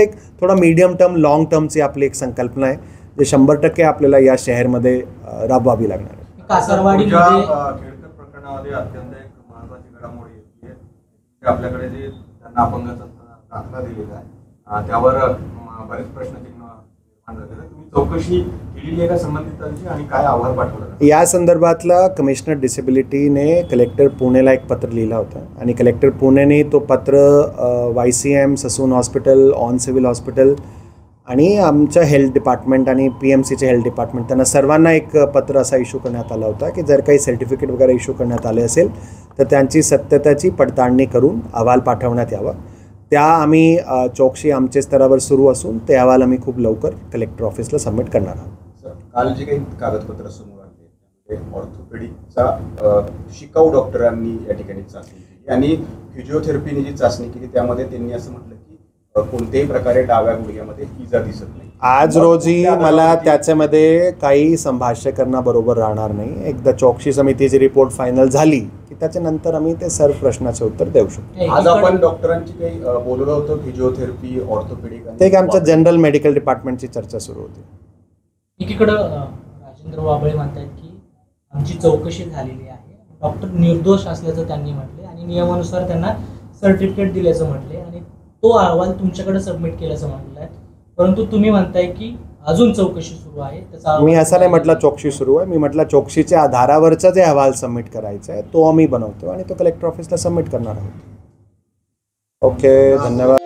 एक थोडा medium term long टर्मची आपली एक संकल्पना आहे जे 100% आपल्याला या शहरमध्ये राबवावी लागणार आहे. कासरवाडीमध्ये खेडकर प्रकरणामध्ये अत्यंत एक महत्त्वाची घडामोडी येते. आपल्याकडे जे त्यांना अपंगाचा दाखला दिलेला आहे त्यावर बरेच प्रश्नचिन्ह निर्माण झालेले. तुम्ही चौकशी केलेली आहे का संबंधितांची आणि काय अहवाल पाठवला? या संदर्भातला कमिशनर डिसेबिलिटीने कलेक्टर पुणेला एक पत्र लिहिला होता आणि कलेक्टर पुणेने तो पत्र YCM, Sassoon hospital, on civil hospital आणि आमच्या हेल्थ डिपार्टमेंट आणि PMCचे हेल्थ डिपार्टमेंट त्यांना सर्वांना एक पत्र असा इश्यू करण्यात आला होता की जर काही सर्टिफिकेट वगैरे इश्यू करण्यात आले असेल तर त्यांची सत्यतेची पडताळणी करून अहवाल पाठवण्यात यावा. त्या आम्ही चौकशी आमच्या स्तरावर सुरू असून ते अहवाल आम्ही खूप लवकर कलेक्टर ऑफिसला सबमिट करणार आहोत. काल जे काही कागदपत्र समोर आले ऑर्थोपेडिकचा शिकाऊ डॉक्टरांनी या ठिकाणी चाचणी केली आणि फिजिओथेरपीने जी चाचणी केली त्यामध्ये त्यांनी असं म्हटलं की कोणत्याही प्रकारे डाव्या गुडघ्यामध्ये इजा दिसत नाही. आज रोजी मला त्याच्यामध्ये काही संभाष्य करणं बरोबर राहणार नाही. एकदा चौकशी समितीची रिपोर्ट फायनल झाली की त्याच्यानंतर आम्ही ते सर्व प्रश्नाचे उत्तर देऊ शकतो. आज आपण डॉक्टरांची काही बोलवलं होतं फिजिओथेरपी ऑर्थोपेडिक ते एक आमच्या जनरल मेडिकल डिपार्टमेंटची चर्चा सुरू होती. एकीकडं राजेंद्र वाबळे म्हणतात की आमची चौकशी झालेली आहे, डॉक्टर निर्दोष असल्याचं त्यांनी म्हटले आणि नियमानुसार त्यांना सर्टिफिकेट दिल्याचं म्हटले आणि तो अहवाल तुमच्याकडे सबमिट केल्याचं म्हटलंय. परंतु तुम्ही म्हणताय की अजून चौकशी सुरू आहे. त्याचा मी असं नाही म्हटलं चौकशी सुरू आहे. मी म्हटलं चौकशीच्या आधारावरचा जे अहवाल सबमिट करायचा आहे तो आम्ही बनवतो आणि तो कलेक्टर ऑफिसला सबमिट करणार आहोत. ओके, धन्यवाद.